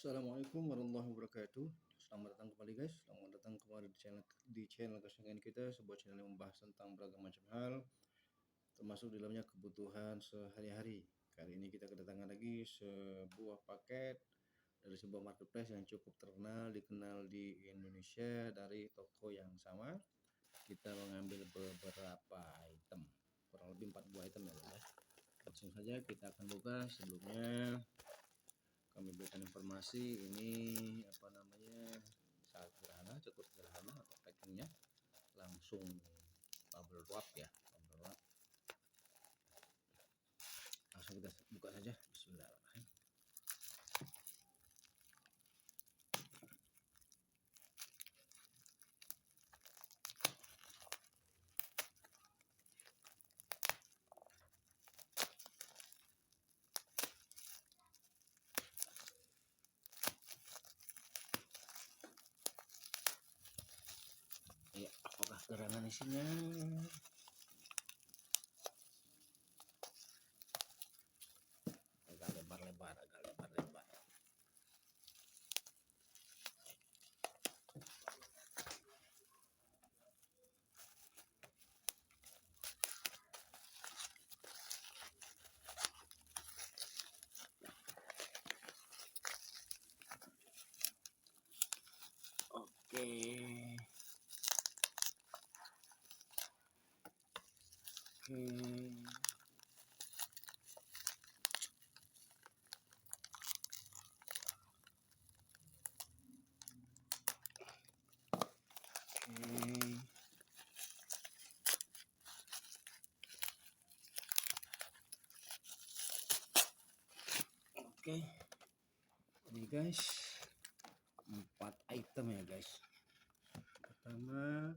Assalamualaikum warahmatullahi wabarakatuh. Selamat datang kembali guys. Selamat datang kembali di channel kesayangan kita, sebuah channel yang membahas tentang beragam macam hal, termasuk di dalamnya kebutuhan sehari-hari. Kali ini kita kedatangan lagi sebuah paket dari sebuah marketplace yang cukup dikenal di Indonesia, dari toko yang sama. Kita mengambil beberapa item, kurang lebih 4 buah item ya guys. Langsung saja kita akan buka. Sebelumnya kami berikan informasi ini sangat sederhana, cukup sederhana untuk packingnya, langsung bubble wrap ya, bubble wrap. Langsung kita buka saja. Bismillahirrahmanirrahim. Ya, apakah gerangan isinya? Agak lebar-lebar. Oke. Oke, ini guys 4 item ya guys. Pertama,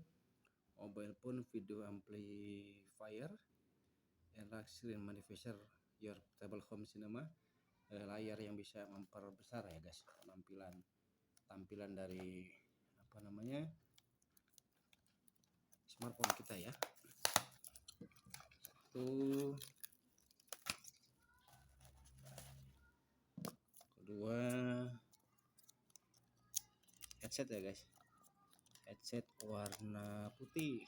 mobile phone video amplifier and screen magnifier your portable home cinema. Layar yang bisa memperbesar ya guys, tampilan dari smartphone kita ya. Satu, kedua, headset ya guys, headset warna putih.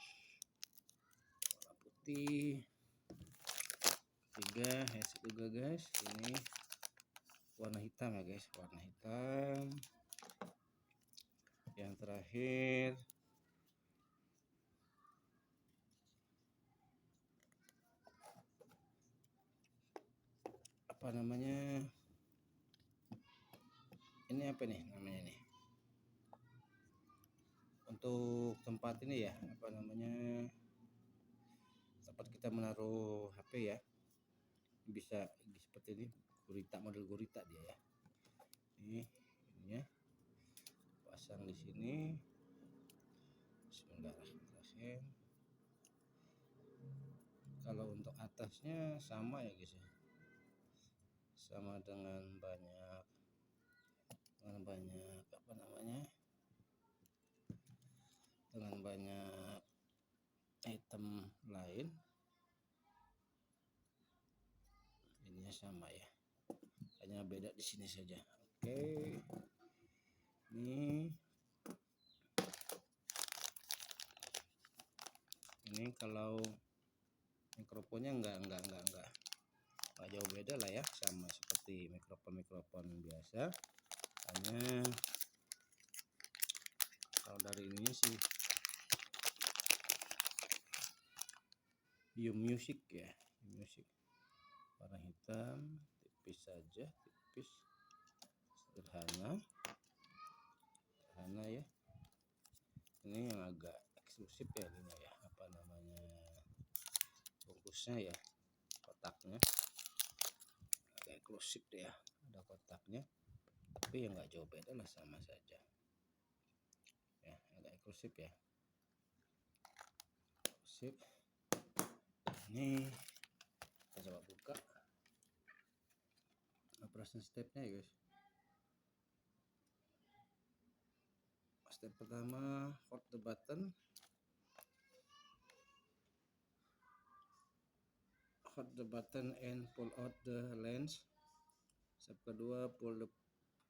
Ketiga, headset juga guys, ini warna hitam ya guys, warna hitam. Yang terakhir, ini apa nih namanya nih, untuk tempat ini ya, tempat kita menaruh HP ya, bisa seperti ini, model gurita dia ya. Ini ya, pasang di sini. Bismillahirrahmanirrahim. Kalau untuk atasnya sama ya guys ya, sama dengan banyak item lain. Ininya sama ya, hanya beda di sini saja. Oke, ini kalau mikrofonnya enggak jauh beda lah ya, sama seperti mikrofon biasa. Hanya kalau dari ininya sih Music ya, warna hitam, tipis saja, sederhana ya. Ini yang agak eksklusif ya, ini ya, bungkusnya ya, kotaknya agak eksklusif ya, ada kotaknya, tapi yang nggak jauh beda lah, sama saja ya, agak eksklusif ya. Ini kita coba buka operation stepnya ya guys. Step pertama, hold the button, and pull out the lens. Step kedua, pull the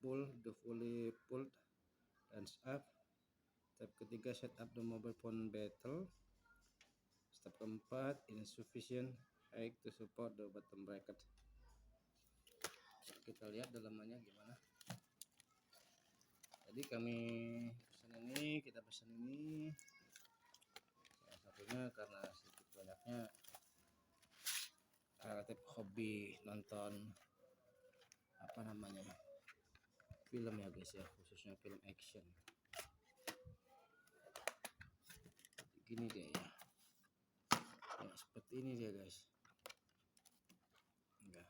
fully pulled and up. Step ketiga, set up the mobile phone battle. Step keempat, insufficient height to support the bottom bracket. Kita lihat dalamannya gimana. Jadi kita pesan ini salah satunya karena sedikit banyaknya relatif hobi nonton film ya guys ya, khususnya film action. Gini dia ya, seperti ini dia guys. Enggak,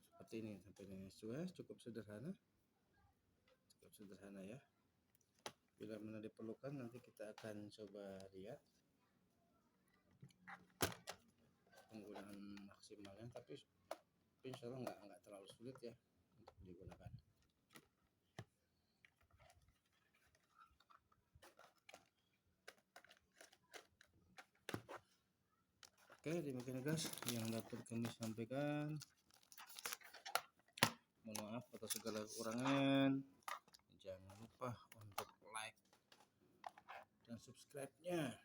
seperti ini tampilnya. Cukup sederhana ya. Bila mana diperlukan nanti kita akan coba lihat penggunaan maksimalnya, tapi insya Allah nggak terlalu sulit ya untuk digunakan. Oke, demikian guys yang dapat kami sampaikan. Mohon maaf atas segala kekurangan. Jangan lupa untuk like dan subscribe-nya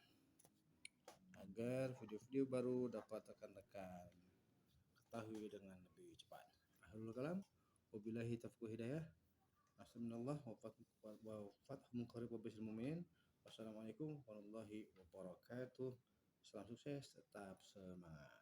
agar video-video baru dapat rekan-rekan ketahui dengan lebih cepat. Akhirul kalam, wabillahi taufiq hidayah. Assalamualaikum warahmatullahi wabarakatuh. Salam sukses, tetap semangat.